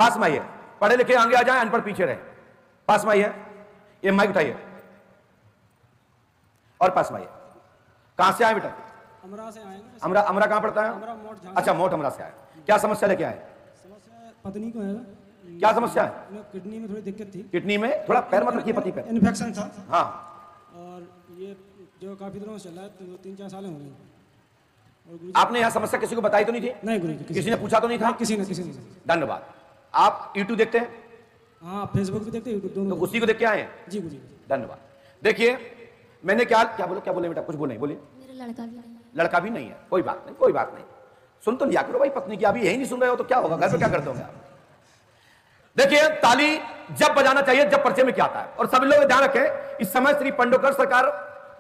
पास में आइए, पढ़े लिखे आगे आ जाए, अनपढ़ पीछे रहे। पास में आइए, ये माइक उठाइए और पास में आइए। कहां से आए बेटा? अमरा से आए। अमरा कहां पड़ता है? अच्छा, मोट अमरा से आए। क्या समस्या लेके आए? समस्या पत्नी को है। क्या समस्या है? किडनी में थोड़ी दिक्कत थी। किडनी में थोड़ा पैर मत रखिए, पति पे इन्फेक्शन था। हाँ, और ये जो काफी दिनों से चल रहा है, 3-4 साल हो गए। आपने यहाँ समस्या किसी को बताई तो नहीं थी? नहीं गुरु जी, किसी ने पूछा तो नहीं था? किसी ने। धन्यवाद। आप यूट्यूब देखते हैं? हाँ, फेसबुक भी देखते हैं, यूट्यूब दोनों। तो उसी को देख के आए हैं? जी गुरु जी। धन्यवाद। देखिए, मैंने क्या बोले बेटा? कुछ बोले नहीं, बोलिए। मेरा लड़का भी नहीं। लड़का भी नहीं है, कोई बात नहीं, कोई बात नहीं। सुन तो लिया करो भाई पत्नी की। अभी यही नहीं सुन रहे हो तो क्या होगा? घर पे क्या करते होंगे आप? देखिए, ताली जब बजाना चाहिए जब पर्चे में क्या आता है। और सभी लोग ध्यान रखें, इस समय श्री पंडोकर सरकार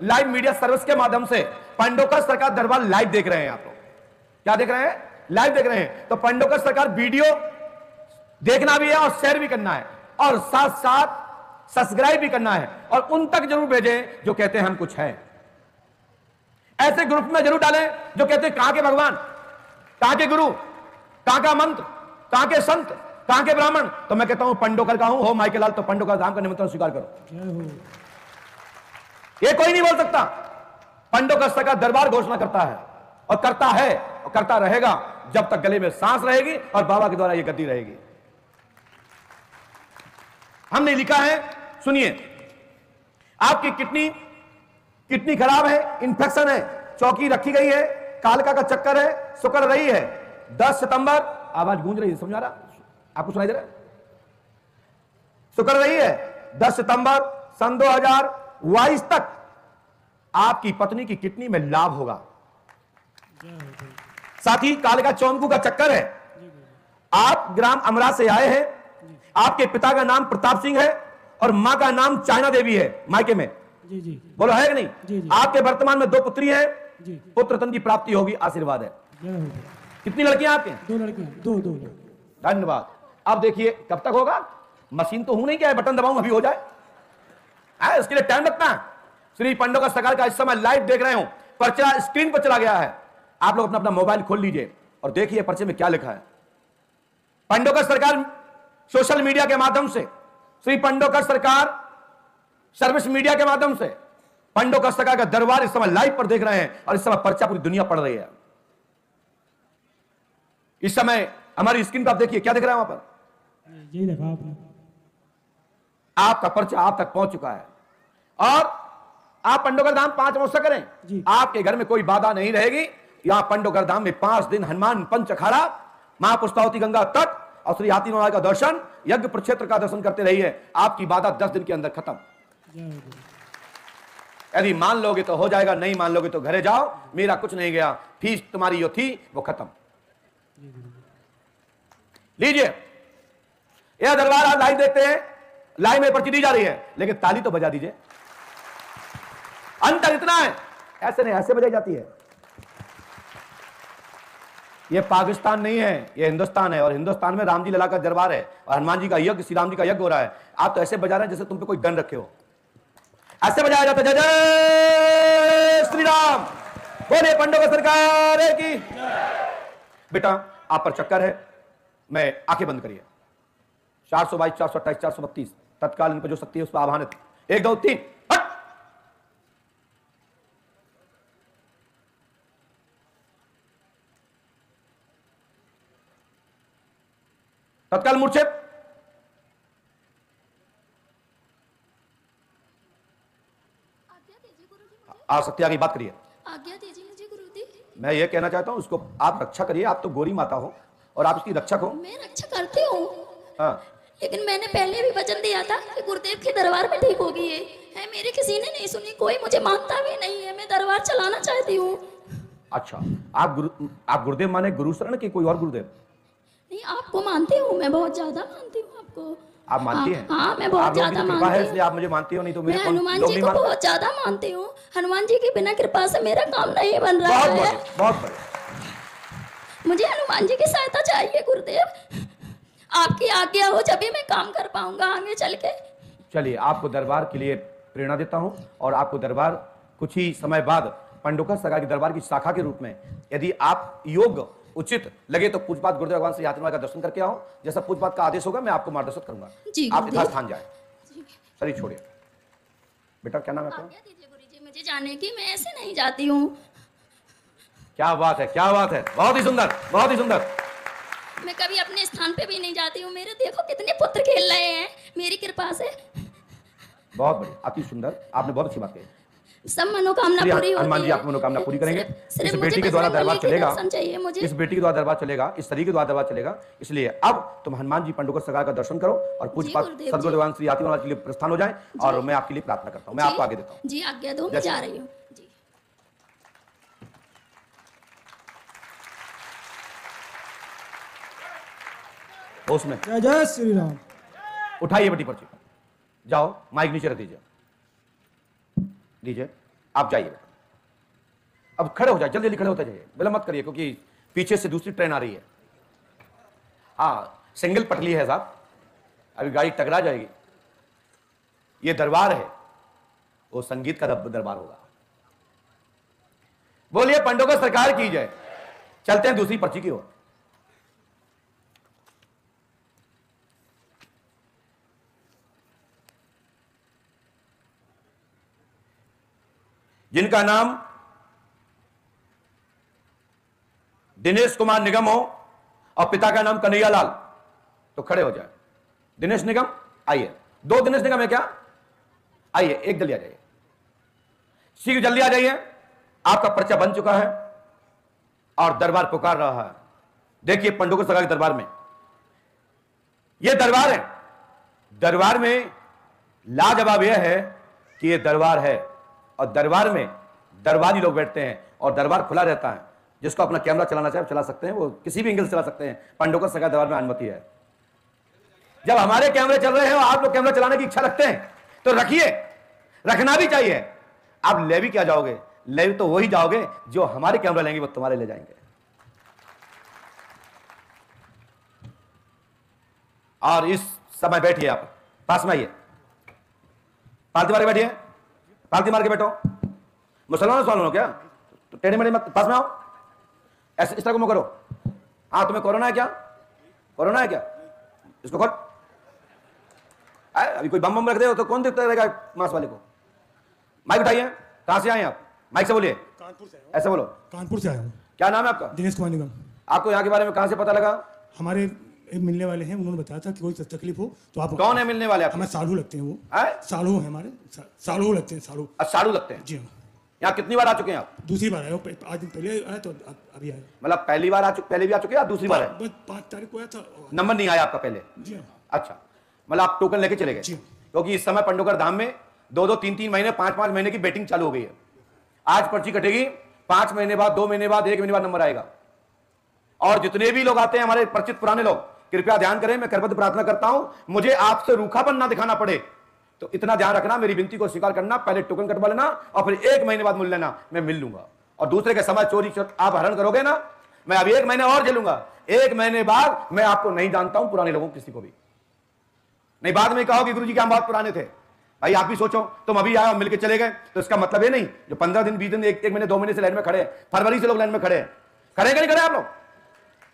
लाइव मीडिया सर्विस के माध्यम से पंडोकर सरकार दरबार लाइव देख रहे हैं। आप लोग क्या देख रहे हैं? लाइव देख रहे हैं। तो पंडोकर सरकार वीडियो देखना भी है और शेयर भी करना है, और साथ साथ सब्सक्राइब भी करना है, और उन तक जरूर भेजें जो कहते हैं हम कुछ हैं। ऐसे ग्रुप में जरूर डालें जो कहते हैं कहां के भगवान, कहां के गुरु, कहां का मंत्र, कहां के संत, कहां के ब्राह्मण। तो मैं कहता हूं पंडोकर का हूं, हो माइकल लाल, तो पंडोकर धाम का निमंत्रण स्वीकार करो। ये कोई नहीं बोल सकता। पंडोकर सरकार दरबार घोषणा करता है, और करता है और करता रहेगा जब तक गले में सांस रहेगी और बाबा के द्वारा ये गद्दी रहेगी। हमने लिखा है, सुनिए, आपकी किडनी खराब है, इंफेक्शन है, चौकी रखी गई है, कालका का चक्कर है, सुकड़ रही है। 10 सितंबर, आवाज गूंज रही है, समझा रहा? आपको सुनाई दे रहा है? सुकड़ रही है। 10 सितंबर सन 2022 तक आपकी पत्नी की किडनी में लाभ होगा। साथ ही कालका चौमकू का चक्कर है। आप ग्राम अमरा से आए हैं। आपके पिता का नाम प्रताप सिंह है और मां का नाम चाइना देवी है मायके में। जी जी। बोलो है कि नहीं? जी जी। आपके वर्तमान में 2 पुत्री हैं। जी। पुत्र तन की प्राप्ति होगी, आशीर्वाद है। कितनी लड़कियां आपके? 2 लड़कियां। 2। धन्यवाद। अब देखिए कब तक होगा? मशीन तो हूं नहीं क्या है, बटन दबाऊं अभी हो जाए? इसके लिए टाइम लगता है। श्री पंडोकर सरकार का इस समय लाइव देख रहे हो, पर्चा स्क्रीन पर चला गया है। आप लोग अपना मोबाइल खोल लीजिए और देखिए पर्चे में क्या लिखा है। पंडोकर सरकार सोशल मीडिया के माध्यम से, श्री पंडोकर सरकार सर्विस मीडिया के माध्यम से पंडोकर सरकार का दरबार इस समय लाइव पर देख रहे हैं, और इस समय पर्चा पूरी दुनिया पढ़ रही है। इस समय हमारी स्क्रीन पर आप देखिए क्या दिख रहा है वहां पर? यही देखा आपने। आपका पर्चा आप तक पहुंच चुका है, और आप पंडोकर धाम 5 अमावस्या करें, आपके घर में कोई बाधा नहीं रहेगी। यहां पंडोकर धाम में 5 दिन हनुमान पंच अखाड़ा, महापुष्पावती गंगा तट और श्री हाथी महाराज का दर्शन, यज्ञ प्रक्षेत्र का दर्शन करते रहिए। आपकी बाधा 10 दिन के अंदर खत्म। यदि मान लोगे तो हो जाएगा, नहीं मान लोगे तो घरे जाओ, मेरा कुछ नहीं गया, फीस तुम्हारी जो थी वो खत्म। लीजिए, यह दरबार आप लाइव देखते हैं, लाइव में पर्ची दी जा रही है, लेकिन ताली तो बजा दीजिए। अंतर इतना है, ऐसे नहीं, ऐसे बजाई जाती है। यह पाकिस्तान नहीं है, यह हिंदुस्तान है, और हिंदुस्तान में राम जी लला का दरबार है, और हनुमान जी का यज्ञ, श्री राम जी का यज्ञ हो रहा है। आप तो ऐसे बजा रहे हैं जैसे तुम पे कोई गन रखे हो। ऐसे बजाया जाता है, जय जय श्री राम, बोले पंडोकर सरकार की। बेटा आप पर चक्कर है, मैं आंखें बंद करिए। 422, 428, 432 तत्काल इन पर जो शक्ति है उस पर आह्वानित। 1 2 3 हट। तत्काल मूर्छित। आ सकती आगे बात करिए। आज्ञा दीजिए मुझे गुरुजी। मैं ये कहना चाहता हूं, उसको आप रक्षा करिए। आप तो गोरी माता हो और आप इसकी रक्षक हो। मैं रक्षा करती हूँ, हाँ, लेकिन मैंने पहले भी वचन दिया था कि गुरुदेव के दरबार में ठीक होगी। ये है, मेरी किसी ने नहीं सुनी, कोई मुझे मानता भी नहीं है। मैं दरबार चलाना चाहती हूँ। अच्छा, आप गुरुदेव माने गुरु शरण की कोई और गुरुदेव? नहीं, आपको मानती हूँ, मैं बहुत ज्यादा मानती हूँ आपको। आप मानती हैं? हाँ, मैं बहुत ज्यादा मानती हूँ। इसलिए आप मुझे मानती हो, नहीं तो मैं हनुमान जी को बहुत ज्यादा मानती हूँ। हनुमान जी की बिना कृपा से मेरा काम नहीं बन रहा है। बहुत बढ़िया। मुझे हनुमान जी की सहायता चाहिए गुरुदेव। आपकी आज्ञा हो जब भी मैं काम कर पाऊंगा आगे चल के। चलिए, आपको दरबार के लिए प्रेरणा देता हूं, और आपको दरबार कुछ ही समय बाद पंडोकर सरकार के दरबार की शाखा के रूप में, यदि आप योग उचित लगे तो पूजपात गुरुदेव भगवान श्री हाथीराम का दर्शन करके आओ। जैसा पूजपात का आदेश होगा मैं आपको मार्गदर्शन करूंगा। जी, आप गुरुदेव। यथास्थान जाए। शरीर छोड़िए। बेटा क्या नाम है आपका? आज्ञा दीजिए गुरुजी मुझे जाने की, मैं ऐसे नहीं जाती हूँ। क्या बात है, क्या बात है, बहुत ही सुंदर, बहुत ही सुंदर। मैं कभी अपने स्थान पे भी नहीं जाती हूँ। मेरे देखो कितने पुत्र खेल रहे हैं मेरी कृपा से। बहुत बढ़िया, अति सुंदर, आपने बहुत अच्छी बात कही। सब मनोकामना श्री पूरी होती हनुमान जी है। आपकी मनोकामना पूरी करेंगे। सिर्फ इस मुझे बेटी के द्वारा बजरंग दरबार बली के चलेगा, दर्शन चाहिए मुझे। इस बेटी के द्वारा दरबार चलेगा, इस शरीर के द्वारा दरबार चलेगा। इसलिए अब तुम हनुमान जी पंडुकर सरकार का दर्शन करो और पूजपात गुरुदेव सदगुरु जी। भगवान श्री हाथीराम के लिए प्रस्थान हो जाए। और मैं आपके लिए प्रार्थना करता हूँ, मैं आपको आगे देता हूँ। जी आज्ञा दो, मैं जैसे- जा रही हूँ जी। होश में जय जय श्री राम। उठाइए बेटी पर्ची, जाओ माइक नीचे रख दीजिए, दीजिए, आप जाइए। अब खड़े हो जाए, जल्दी जल्दी खड़े होते जाइए, विलंब मत करिए क्योंकि पीछे से दूसरी ट्रेन आ रही है। हाँ सिंगल पटली है साहब, अभी गाड़ी टकरा जाएगी। ये दरबार है, वो संगीत का दरबार होगा। बोलिए पंडों सरकार की जय। चलते हैं दूसरी पर्ची की ओर। जिनका नाम दिनेश कुमार निगम हो और पिता का नाम कन्हैया लाल, तो खड़े हो जाए। दिनेश निगम आइए। दो दिनेश निगम है क्या? आइए, एक जल्दी आ जाइए, शीघ्र जल्दी आ जाइए। आपका पर्चा बन चुका है और दरबार पुकार रहा है। देखिए पंडोकर सरकार के दरबार में यह दरबार है। दरबार में लाजवाब यह है कि यह दरबार है और दरबार में दरबारी लोग बैठते हैं और दरबार खुला रहता है। जिसको अपना कैमरा चलाना चाहे चला सकते हैं, वो किसी भी एंगल से चला सकते हैं। पंडोकर सरकार दरबार में अनुमति है। जब हमारे कैमरे चल रहे हैं और आप लोग कैमरा चलाने की इच्छा रखते हैं तो रखिए, रखना भी चाहिए। आप ले भी क्या जाओगे? ले तो वही जाओगे जो हमारे कैमरा लेंगे, वो तुम्हारे ले जाएंगे। और इस समय बैठिए, आप पास में आइए, पालती मार के बैठिए, पालती मार के बैठो। मुसलमान हो क्या? तो टेढ़े मेढ़े मत, पास में आओ, ऐसे इस तरह को मुंह करो। हाँ तुम्हें कोरोना है क्या? कोरोना है क्या? इसको खोल। अभी कोई बम बम रख दे हो तो कौन देखता रहेगा मांस वाले को? माइक उठाइए। कहां से आए आप? माइक से बोलिए। कानपुर से ऐसे बोलो। कानपुर से आया हूँ। क्या नाम है आपका? दिनेश कुमार निगम। आपको यहाँ के बारे में कहां से पता लगा? हमारे एक मिलने वाले हैं, उन्होंने बताया था कि कोई तकलीफ हो तो आप। कौन है मिलने वाले आप? हमारे सालू लगते हैं वो। हैं? सालू हैं हमारे, सालू लगते हैं, सालू। साड़ू लगते हैं। जी हाँ। यहाँ कितनी बार आ चुके हैं आप? दूसरी बार आया हूँ, आज दिन पहले आया तो अभी आया। मतलब पहली बार आ चुके, पहले भी आ चुके हैं या दूसरी बार है? बस 5 तारीख को आया था। नंबर नहीं आया आपका पहले? जी हाँ। अच्छा, मतलब आप टोकन लेके चले गए? जी। क्योंकि इस समय पंडोकर धाम में 2-2, 3-3 महीने, 5-5 महीने की बेटिंग चालू हो गई है। आज पर्ची कटेगी, 5 महीने बाद, 2 महीने बाद, 1 महीने बाद नंबर आएगा। और जितने भी लोग आते हैं हमारे परिचित पुराने लोग, कृपया ध्यान करें, मैं करबद्ध प्रार्थना करता हूं, मुझे आपसे रूखापन ना दिखाना पड़े, तो इतना ध्यान रखना, मेरी विनती को स्वीकार करना। पहले टोकन कटवा लेना और फिर 1 महीने बाद मिल लेना, मैं मिल लूंगा। और दूसरे के समय चोरी आप हरण करोगे ना, मैं अभी 1 महीने और झेलूंगा। 1 महीने बाद मैं आपको नहीं जानता हूं, पुराने लोगों किसी को भी नहीं। बाद में कहो कि गुरुजी क्या हम बहुत पुराने थे। भाई आप भी सोचो, तुम अभी आए और मिलके चले गए, तो इसका मतलब ये नहीं जो 15 दिन, 20 दिन, 1 महीने, 2 महीने से लाइन में खड़े हैं, फरवरी से लोग लाइन में खड़े हैं, करेंगे नहीं खड़े आप लोग,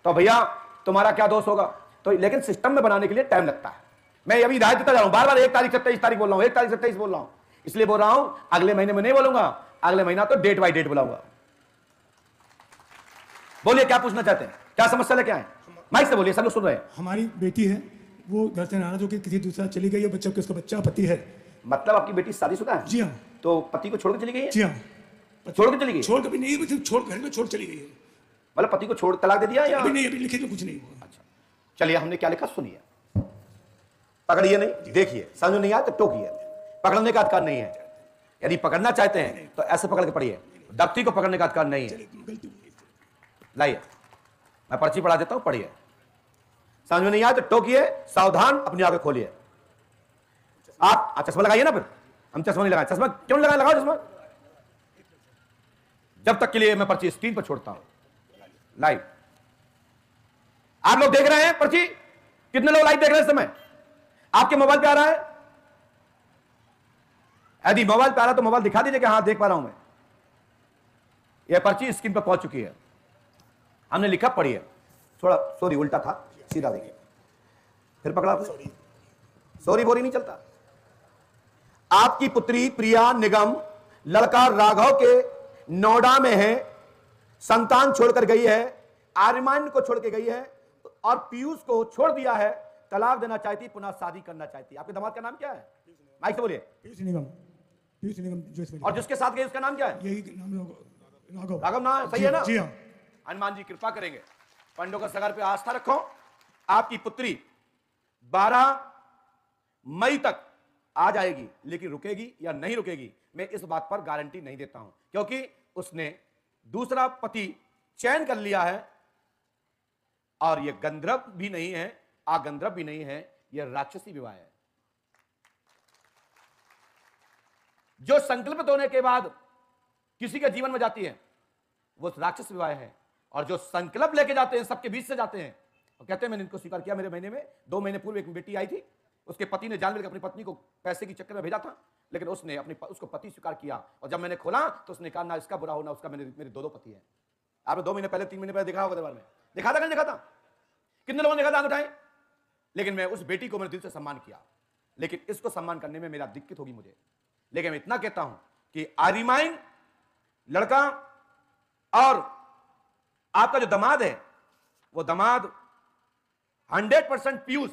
तो भैया तुम्हारा क्या दोष होगा? तो लेकिन सिस्टम में बनाने के लिए टाइम लगता है। मैं अभी हिदायत देता जा रहा हूं, बार बार 1 तारीख से 23 तारीख बोल रहा हूं, 1 तारीख से 23 बोल रहा हूं, इसलिए बोल रहा हूं अगले महीने में नहीं बोलूंगा, अगले महीना तो डेट बाई डेट बुलाऊंगा। बोलिए क्या पूछना चाहते हैं, क्या समस्या लेके आए? माइक से बोलिए, सब लोग सुन रहे हैं। हमारी बेटी है, वो घर से नाराज होकर किसी दूसरा चली गई है, बच्चा के उसका बच्चा पति है। मतलब आपकी बेटी शादीशुदा है? जी हाँ। तो पति को छोड़ के चली गई है? जी हाँ। छोड़ के चली गई? छोड़ कभी नहीं, बस छोड़ घर में छोड़ चली गई है। मतलब पति को छोड़ तलाक दे दिया या? अभी नहीं, अभी लिखित में कुछ नहीं हुआ। अच्छा चलिए, हमने क्या लिखा सुनिए, पकड़िए नहीं, देखिए, समझ नहीं आया तो टोकिए, पकड़ने का अधिकार नहीं है। यदि पकड़ना चाहते हैं तो ऐसे पकड़ के पढ़िए, दफ्ती को पकड़ने का अधिकार नहीं है। गलती हो गई। लाइए, मैं पर्ची पढ़ा देता हूं, पढ़िए, समझ में नहीं आया तो टोकिए, सावधान, अपनी आंखें खोलिए। आप चश्मा लगाइए ना, फिर हम चश्मा नहीं लगाए। चश्मा क्यों लगाए? लगाओ चश्मा। जब तक के लिए मैं पर्ची स्क्रीन पर छोड़ता हूं लाइव। आप लोग देख रहे हैं पर्ची? कितने लोग लाइव देख रहे हैं इस समय? आपके मोबाइल पे आ रहा है? यदि मोबाइल पे आ रहा है तो मोबाइल दिखा दीजिए कि हाँ देख पा रहा हूं मैं। यह पर्ची स्क्रीन पर पहुंच चुकी है। हमने लिखा, पढ़िए थोड़ा, सॉरी उल्टा था, सीधा देखिए, फिर पकड़ा आपने, सॉरी बोरी नहीं चलता। आपकी पुत्री प्रिया निगम लड़का राघव के नोएडा में है, संतान छोड़कर गई है, आर्यमान को छोड़ के गई है और पीयूष को छोड़ दिया है, तलाक देना चाहती, पुनः शादी करना चाहती। आपके दामाद का नाम क्या है? माइक से बोलिए। पीयूष निगम जो इसमें और जिसके साथ गई उसका नाम क्या है? यही नाम राघव। राघव नाम सही है ना? जी हाँ। हनुमान जी कृपा करेंगे, पंडों का सगर पे आस्था रखो। आपकी पुत्री 12 मई तक आ जाएगी, लेकिन रुकेगी या नहीं रुकेगी मैं इस बात पर गारंटी नहीं देता हूं, क्योंकि उसने दूसरा पति चयन कर लिया है और यह गंधर्व भी नहीं है, आगंधर्व भी नहीं है, यह राक्षसी विवाह है। जो संकल्पित होने के बाद किसी के जीवन में जाती है वो राक्षस विवाह है, और जो संकल्प लेके जाते हैं सबके बीच से जाते हैं और कहते हैं मैंने इनको स्वीकार किया। मेरे महीने में 2 महीने पूर्व एक बेटी आई थी, उसके पति ने जानबूझ के अपनी पत्नी को पैसे की चक्कर में भेजा था, लेकिन उसने उसको पति स्वीकार किया, और जब मैंने खोला तो उसने कहा ना इसका बुरा हो ना उसका, मेरे 2 पति हैं। आपने 2 महीने पहले 3 महीने पहले देखा होगा दरबार में, देखा था कि नहीं देखा था? कितने लोगों ने देखा था? हाथ उठाएं। लेकिन मैं उस बेटी को मैंने दिल से सम्मान किया, लेकिन इसको सम्मान करने में मेरा दिक्कत होगी मुझे। लेकिन मैं इतना कहता हूं कि आर्यमान लड़का और आपका जो दामाद है वो दामाद 100% पीयूष,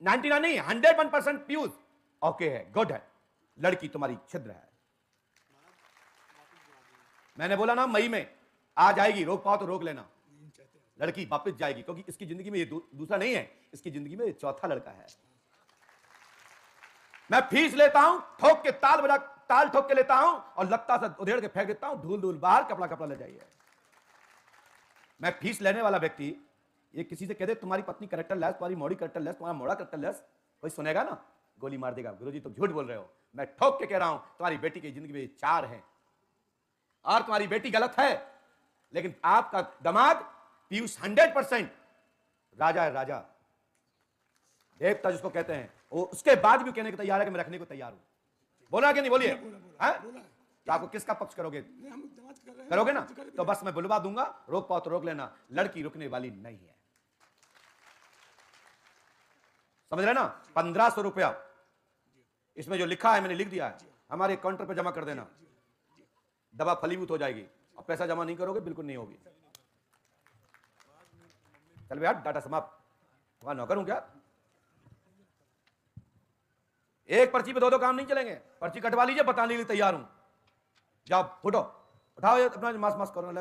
99 नहीं 101% पीयूष ओके है, गुड है। लड़की तुम्हारी छिद्र है। मैंने बोला ना मई में आ जाएगी, रोक पाओ तो रोक लेना, लड़की वापस जाएगी, क्योंकि इसकी जिंदगी में ये दूसरा नहीं है, इसकी जिंदगी में ये चौथा लड़का है। मैं फीस लेता हूं, ठोक के ताल ठोक के लेता हूं और लत्ता से उधेड़ के फेंक देता हूं, धूल धूल बाहर, कपड़ा ले जाइए। मैं फीस लेने वाला व्यक्ति ये किसी से कह दे तुम्हारी पत्नी करेक्टर लेस, तुम्हारी मौड़ी करेक्टर लेस, तुम्हारा मोड़ा करेक्टर लेस, कोई सुनेगा ना? गोली मार देगा, गुरुजी तुम झूठ बोल रहे हो। मैं ठोक के कह रहा हूं तुम्हारी बेटी की जिंदगी में 4 हैं और तुम्हारी बेटी गलत है, लेकिन आपका दामाद पीयूष 100% राजा है, राजा देवता जिसको कहते हैं। वो उसके बाद भी कहने को तैयार है कि मैं रखने को तैयार हूं। बोला कि नहीं? बोलिए। तो आपको किसका पक्ष करोगे? करोगे ना? तो बस मैं बुलवा दूंगा, रोक पाओ तो रोक लेना, लड़की रुकने वाली नहीं है। समझ रहे ना? 1500 रुपया इसमें जो लिखा है मैंने लिख दिया है, हमारे काउंटर पे जमा कर देना, दवा फलीभूत हो जाएगी। और पैसा जमा नहीं करोगे बिल्कुल नहीं होगी। चल भैया डाटा समाप्त, वहां नौकर हूं क्या? एक पर्ची पे 2 काम नहीं चलेंगे, पर्ची कटवा लीजिए, बताने के लिए तैयार हूं। जाओ फोटो उठाओ, अपना मास्क करो।